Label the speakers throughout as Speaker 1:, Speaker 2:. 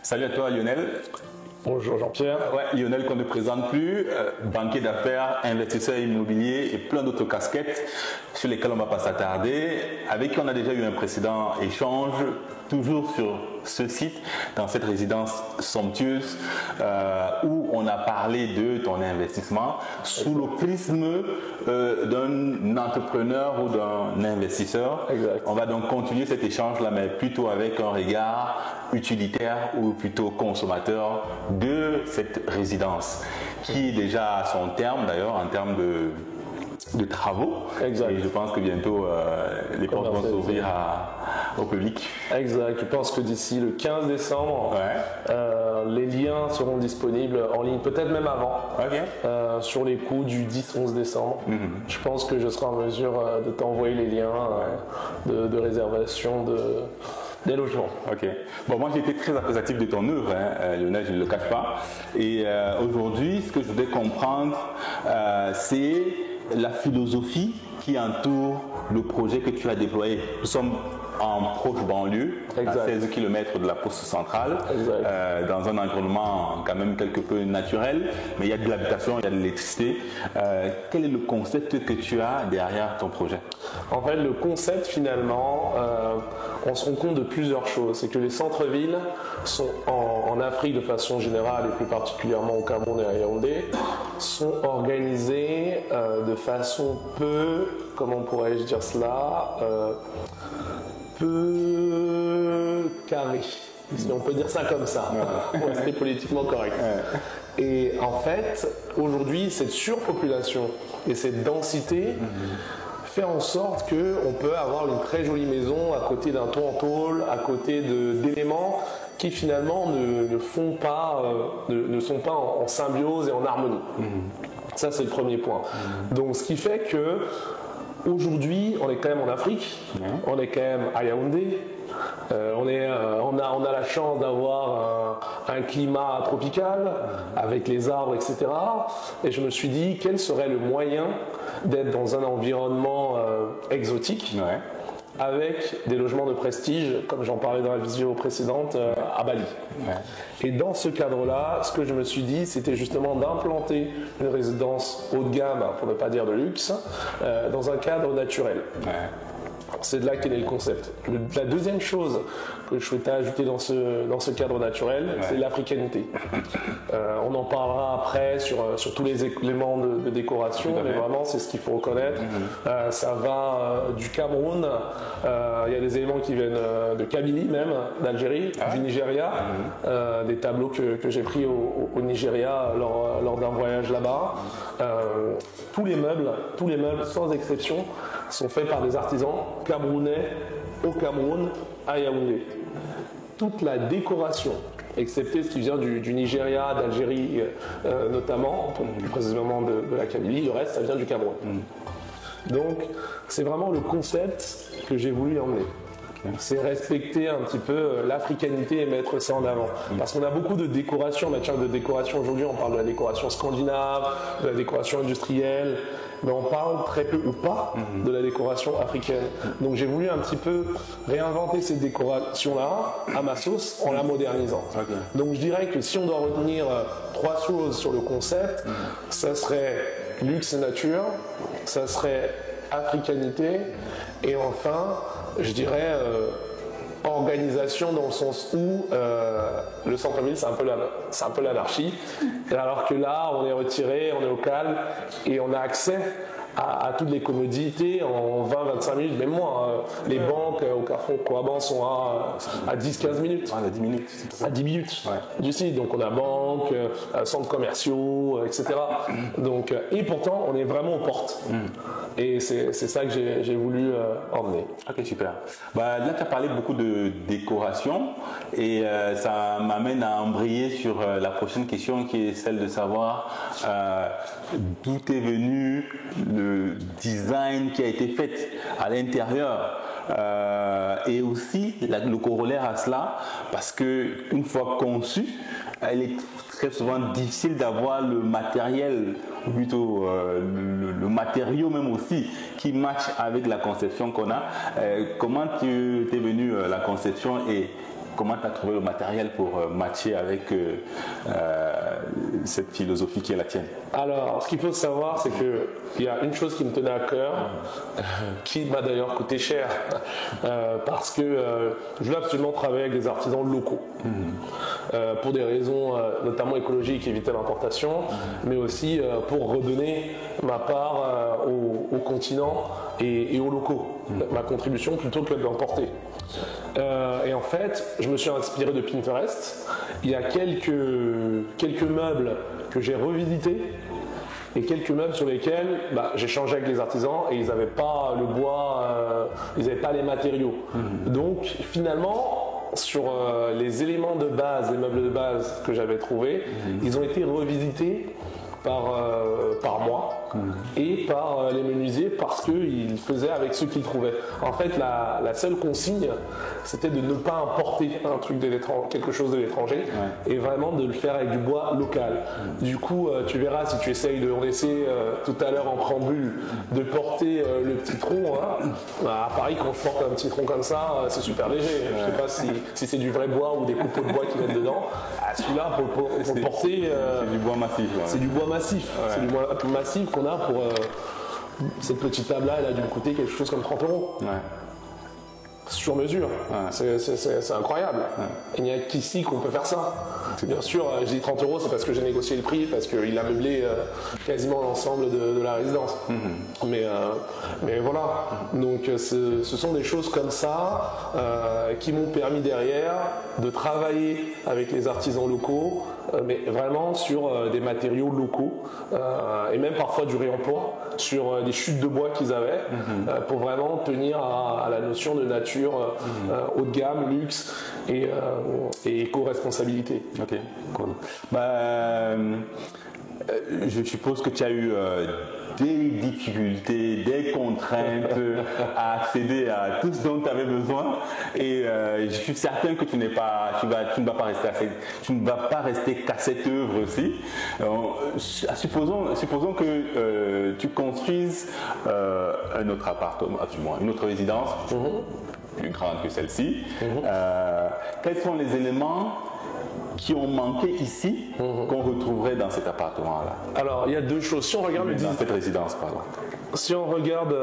Speaker 1: Salut à toi Lionel.
Speaker 2: Bonjour Jean-Pierre.
Speaker 1: Ouais, Lionel qu'on ne présente plus, banquier d'affaires, investisseur immobilier et plein d'autres casquettes sur lesquelles on ne va pas s'attarder, avec qui on a déjà eu un précédent échange, toujours sur ce site, dans cette résidence somptueuse où on a parlé de ton investissement sous le prisme d'un entrepreneur ou d'un investisseur.
Speaker 2: Exact.
Speaker 1: On va donc continuer cet échange-là, mais plutôt avec un regard utilitaire ou plutôt consommateur de cette résidence qui est déjà à son terme d'ailleurs en termes de travaux.
Speaker 2: Exact.
Speaker 1: Et je pense que bientôt les portes vont s'ouvrir au public.
Speaker 2: Exact. Je pense que d'ici le 15 décembre, les liens seront disponibles en ligne, peut-être même avant, sur les coups du 10-11 décembre. Je pense que je serai en mesure de t'envoyer les liens de réservation des logements.
Speaker 1: Ok. Bon, moi j'ai été très appréciatif de ton œuvre, Lionel, je ne le cache pas. Et aujourd'hui, ce que je voudrais comprendre, c'est la philosophie qui entoure le projet que tu as déployé. Nous sommes en proche banlieue, à 16 km de la poste centrale, dans un environnement quand même quelque peu naturel, mais il y a de l'habitation, il y a de l'électricité. Quel est le concept que tu as derrière ton projet?
Speaker 2: En fait, le concept finalement, on se rend compte de plusieurs choses. C'est que les centres-villes sont en Afrique de façon générale et plus particulièrement au Cameroun et à Yaoundé, sont organisés de façon peu, comment pourrais-je dire cela, peu carré, si on peut dire ça comme ça, pour rester politiquement correct. Et en fait, aujourd'hui, cette surpopulation et cette densité fait en sorte qu'on peut avoir une très jolie maison à côté d'un toit en tôle, à côté d'éléments qui finalement ne sont pas en symbiose et en harmonie. Ça, c'est le premier point. Donc, ce qui fait que aujourd'hui, on est quand même en Afrique, on est quand même à Yaoundé, on a la chance d'avoir un climat tropical avec les arbres, etc. Et je me suis dit, quel serait le moyen d'être dans un environnement exotique avec des logements de prestige, comme j'en parlais dans la vidéo précédente, à Bali. Et dans ce cadre-là, ce que je me suis dit, c'était justement d'implanter une résidence haut de gamme, pour ne pas dire de luxe, dans un cadre naturel. C'est de là qu'est né le concept. La deuxième chose que je souhaitais ajouter dans ce cadre naturel, c'est l'africanité. On en parlera après sur tous les éléments de décoration, mais vraiment c'est ce qu'il faut reconnaître. Ça va du Cameroun, il y a des éléments qui viennent de Kabylie même, d'Algérie, du Nigeria, des tableaux que j'ai pris au Nigeria lors d'un voyage là-bas. Tous les meubles, sans exception, sont faits par des artisans camerounais au Cameroun, à Yaoundé. Toute la décoration, excepté ce qui vient du Nigeria, d'Algérie notamment, plus précisément de la Kabylie, le reste ça vient du Cameroun. Donc c'est vraiment le concept que j'ai voulu emmener. C'est respecter un petit peu l'africanité et mettre ça en avant. Parce qu'on a beaucoup de décoration, en matière de décoration aujourd'hui, on parle de la décoration scandinave, de la décoration industrielle, mais on parle très peu ou pas de la décoration africaine. Donc j'ai voulu un petit peu réinventer cette décoration-là à ma sauce en la modernisant. Donc je dirais que si on doit retenir trois choses sur le concept, ça serait luxe et nature, ça serait africanité et enfin je dirais organisation dans le sens où le centre-ville c'est un peu l'anarchie, alors que là on est retiré, on est au calme et on a accès à toutes les commodités en 20-25 minutes, même moins. Les banques au Carrefour Coaban sont à 10-15 minutes.
Speaker 1: À 10 minutes.
Speaker 2: À 10 minutes du site. Donc on a banque, centres commerciaux, etc. Donc, et pourtant on est vraiment aux portes. Et c'est ça que j'ai voulu emmener.
Speaker 1: Ok, super. Bah, là tu as parlé beaucoup de décoration et ça m'amène à embrayer sur la prochaine question qui est celle de savoir d'où est venu le design qui a été fait à l'intérieur et aussi le corollaire à cela, parce que une fois conçue, elle est très souvent difficile d'avoir le matériel, ou plutôt le matériau même aussi, qui match avec la conception qu'on a. Comment tu t'es venu la conception et comment tu as trouvé le matériel pour matcher avec cette philosophie qui est la tienne?
Speaker 2: Alors, ce qu'il faut savoir, c'est qu'il y a une chose qui me tenait à cœur, qui m'a d'ailleurs coûté cher, parce que je voulais absolument travailler avec des artisans locaux, pour des raisons notamment écologiques, éviter l'importation, mais aussi pour redonner ma part au continent et aux locaux, ma contribution plutôt que de l'emporter. Et en fait, je me suis inspiré de Pinterest. Il y a quelques meubles que j'ai revisités et quelques meubles sur lesquels j'ai changé avec les artisans et ils n'avaient pas le bois, ils n'avaient pas les matériaux. Donc finalement, sur les éléments de base, les meubles de base que j'avais trouvés, ils ont été revisités par moi et par les menuisiers parce qu'ils faisaient avec ce qu'ils trouvaient. En fait, la seule consigne, c'était de ne pas importer un truc quelque chose de l'étranger et vraiment de le faire avec du bois local. Du coup, tu verras si tu essayes on essaie tout à l'heure en préambule de porter le petit tronc. À Paris, quand je porte un petit tronc comme ça, c'est super léger. Je ne sais pas si c'est du vrai bois ou des copeaux de bois qui viennent dedans. Celui-là, pour le porter,
Speaker 1: c'est du bois massif.
Speaker 2: C'est du bois massif. C'est du bois massif qu'on a pour cette petite table-là. Elle a dû me coûter quelque chose comme 30 €. Sur mesure. C'est incroyable. Il n'y a qu'ici qu'on peut faire ça. Bien sûr, je dis 30 €, c'est parce que j'ai négocié le prix, parce qu'il a meublé quasiment l'ensemble de la résidence. Mais voilà. Donc ce sont des choses comme ça qui m'ont permis derrière de travailler avec les artisans locaux, mais vraiment sur des matériaux locaux et même parfois du réemploi sur des chutes de bois qu'ils avaient pour vraiment tenir à la notion de nature haut de gamme, luxe et éco-responsabilité.
Speaker 1: Ok, cool. Je suppose que tu as eu des difficultés, des contraintes à accéder à tout ce dont tu avais besoin et je suis certain que tu ne vas pas rester qu'à cette œuvre aussi. Supposons que tu construises un autre appartement, une autre résidence plus grande que celle-ci. Quels sont les éléments qui ont manqué ici, qu'on retrouverait dans cet appartement-là?
Speaker 2: Alors, il y a deux choses. Si on regarde
Speaker 1: dans cette résidence, pardon.
Speaker 2: Si on regarde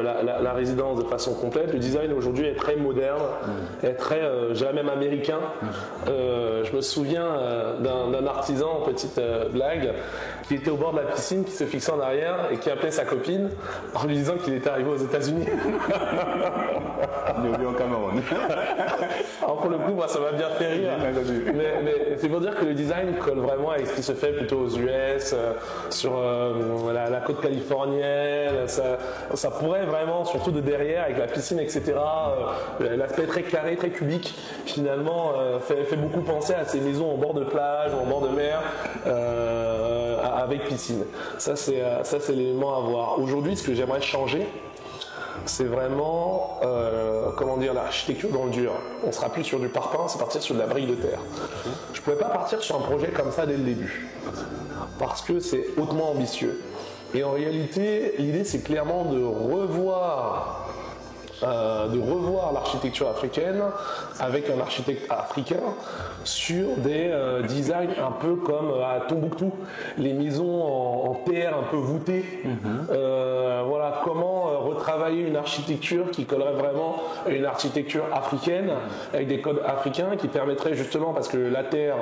Speaker 2: la résidence de façon complète, le design aujourd'hui est très moderne, est très, je dirais même américain. Je me souviens d'un artisan, petite blague, qui était au bord de la piscine, qui se fixait en arrière et qui appelait sa copine en lui disant qu'il était arrivé aux États-Unis.
Speaker 1: Au Cameroun.
Speaker 2: Alors pour le coup, moi, ça m'a bien fait rire. Mais c'est pour dire que le design colle vraiment avec ce qui se fait plutôt aux US, sur la côte californienne. Ça pourrait vraiment, surtout de derrière, avec la piscine, etc. L'aspect très carré, très cubique, finalement, fait beaucoup penser à ces maisons en bord de plage, en bord de mer. Avec piscine. Ça c'est l'élément à voir. Aujourd'hui, ce que j'aimerais changer, c'est vraiment l'architecture dans le dur. On sera plus sur du parpaing, c'est partir sur de la brique de terre. Je ne pouvais pas partir sur un projet comme ça dès le début, parce que c'est hautement ambitieux. Et en réalité, l'idée c'est clairement de revoir l'architecture africaine avec un architecte africain sur des designs un peu comme à Tombouctou, les maisons en terre un peu voûtées. Voilà, comment retravailler une architecture qui collerait vraiment à une architecture africaine avec des codes africains qui permettraient justement, parce que la terre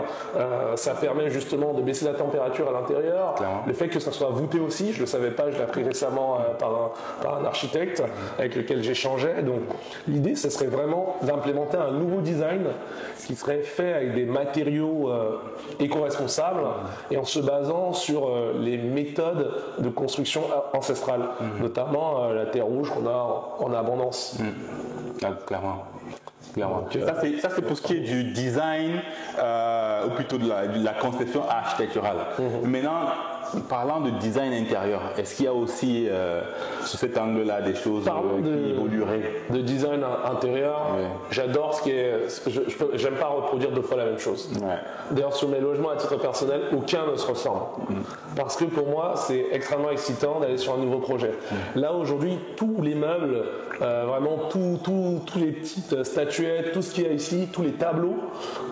Speaker 2: ça permet justement de baisser la température à l'intérieur. Clairement. Le fait que ça soit voûté aussi, je le savais pas, je l'ai appris récemment par un architecte avec lequel j'échangeais. Donc l'idée, ce serait vraiment d'implémenter un nouveau design qui serait fait avec des matériaux éco-responsables et en se basant sur les méthodes de construction ancestrales, notamment la terre rouge qu'on a en abondance.
Speaker 1: Clairement. Donc, ça c'est pour ce qui est du design ou plutôt de la conception architecturale. Maintenant, parlant de design intérieur, est-ce qu'il y a aussi sur cet angle-là des choses qui évolueraient?
Speaker 2: De design intérieur, j'adore ce qui est. J'aime pas reproduire deux fois la même chose. D'ailleurs, sur mes logements à titre personnel, aucun ne se ressemble. Parce que pour moi, c'est extrêmement excitant d'aller sur un nouveau projet. Là, aujourd'hui, tous les meubles Vraiment, tous les petites statuettes, tout ce qu'il y a ici, tous les tableaux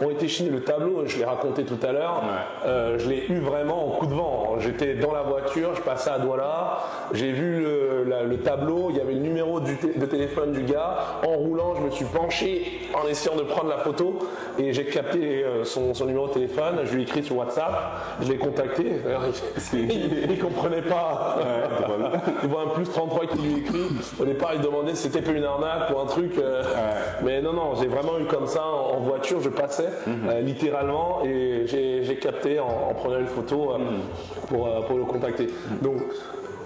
Speaker 2: ont été chinés. Le tableau, je l'ai raconté tout à l'heure, je l'ai eu vraiment en coup de vent. J'étais dans la voiture, je passais à Douala, j'ai vu le tableau, il y avait le numéro de téléphone du gars. En roulant, je me suis penché en essayant de prendre la photo et j'ai capté son numéro de téléphone. Je lui ai écrit sur WhatsApp, je l'ai contacté. D'ailleurs, il ne comprenait pas. Il voit un plus 33 qui lui écrit. Au départ, il demandait si c'était pas une arnaque ou un truc. Mais non, j'ai vraiment eu comme ça en voiture. Je passais littéralement et j'ai capté en prenant une photo pour le contacter. Donc,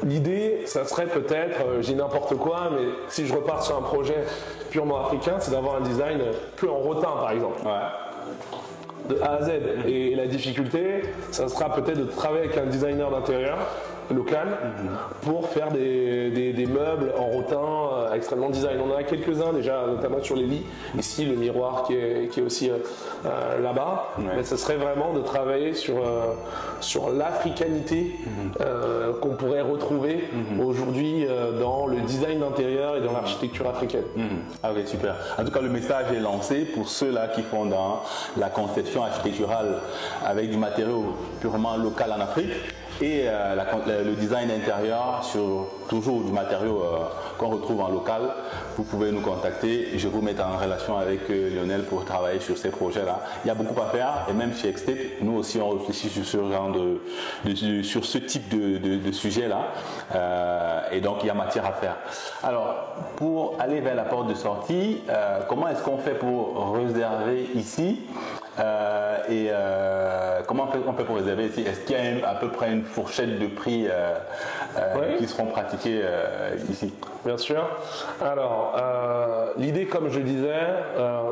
Speaker 2: l'idée, ça serait peut-être, je dis n'importe quoi, mais si je repars sur un projet purement africain, c'est d'avoir un design que en rotin, par exemple. De A à Z. Et la difficulté, ça sera peut-être de travailler avec un designer d'intérieur local pour faire des meubles en rotin extrêmement design. On en a quelques-uns déjà, notamment sur les lits. Ici, le miroir qui est aussi là-bas. Mais ce serait vraiment de travailler sur l'africanité qu'on pourrait retrouver aujourd'hui dans le design d'intérieur et dans l'architecture africaine.
Speaker 1: Ah oui, super. En tout cas, le message est lancé pour ceux-là qui font dans la conception architecturale avec du matériau purement local en Afrique. Et le design intérieur sur toujours du matériau qu'on retrouve en local. Vous pouvez nous contacter, je vous mets en relation avec Lionel pour travailler sur ces projets-là. Il y a beaucoup à faire et même chez Extep, nous aussi on réfléchit sur ce genre sur ce type de sujet-là et donc il y a matière à faire. Alors pour aller vers la porte de sortie, comment est-ce qu'on fait pour réserver ici comment on fait pour réserver ici? Est-ce qu'il y a à peu près une fourchette de prix qui seront pratiqués ici?
Speaker 2: Bien sûr. Alors, l'idée, comme je disais,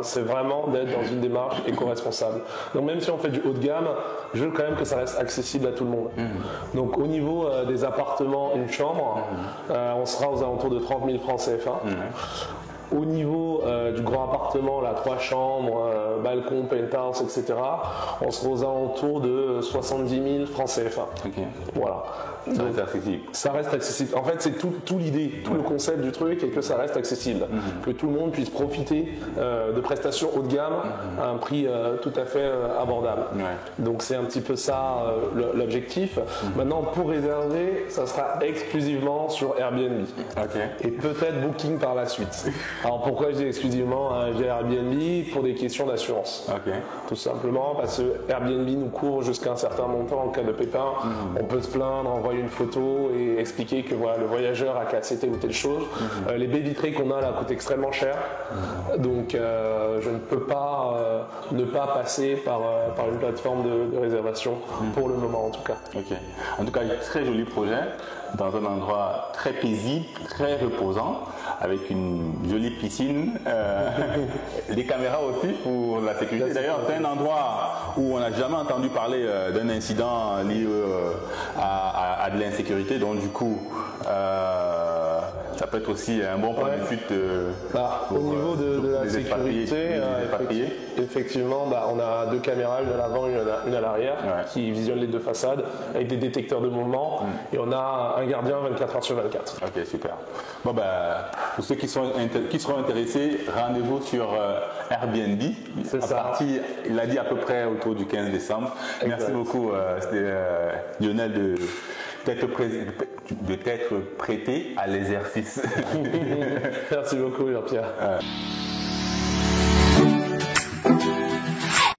Speaker 2: c'est vraiment d'être dans une démarche éco-responsable. Donc, même si on fait du haut de gamme, je veux quand même que ça reste accessible à tout le monde. Donc, au niveau des appartements, une chambre, on sera aux alentours de 30 000 francs CFA. Au niveau du grand appartement, là, 3 chambres, balcon, penthouse, etc., on sera aux alentours de 70 000 francs CFA. Voilà.
Speaker 1: Ça reste accessible.
Speaker 2: Ça reste accessible. En fait, c'est tout l'idée, tout le concept du truc, et que ça reste accessible. Que tout le monde puisse profiter de prestations haut de gamme à un prix tout à fait abordable. Donc, c'est un petit peu ça l'objectif. Maintenant, pour réserver, ça sera exclusivement sur Airbnb. Et peut-être Booking par la suite. Alors, pourquoi je dis exclusivement j'ai Airbnb? Pour des questions d'assurance. Tout simplement parce que Airbnb nous couvre jusqu'à un certain montant en cas de pépin. On peut se plaindre, envoyer une photo et expliquer que voilà, le voyageur a cassé telle ou telle chose. Les baies vitrées qu'on a là coûtent extrêmement cher. Donc je ne peux pas ne pas passer par une plateforme de réservation pour le moment en tout cas.
Speaker 1: En tout cas, il y a un très joli projet dans un endroit très paisible, très reposant, avec une jolie piscine, des caméras aussi pour la sécurité. D'ailleurs, c'est un endroit où on n'a jamais entendu parler d'un incident lié à de l'insécurité, donc du coup, ça peut être aussi un bon point de fuite
Speaker 2: au niveau de la sécurité, effectivement, on a 2 caméras, une à l'avant, une à l'arrière, qui visionnent les 2 façades avec des détecteurs de mouvement, et on a un gardien 24 heures sur 24.
Speaker 1: Ok, super. Bon, pour ceux qui seront intéressés, rendez-vous sur Airbnb.
Speaker 2: C'est ça.
Speaker 1: Il a dit à peu près autour du 15 décembre. Exact. Merci beaucoup, Lionel, d'être prêté à l'exercice.
Speaker 2: Merci beaucoup, Jean-Pierre.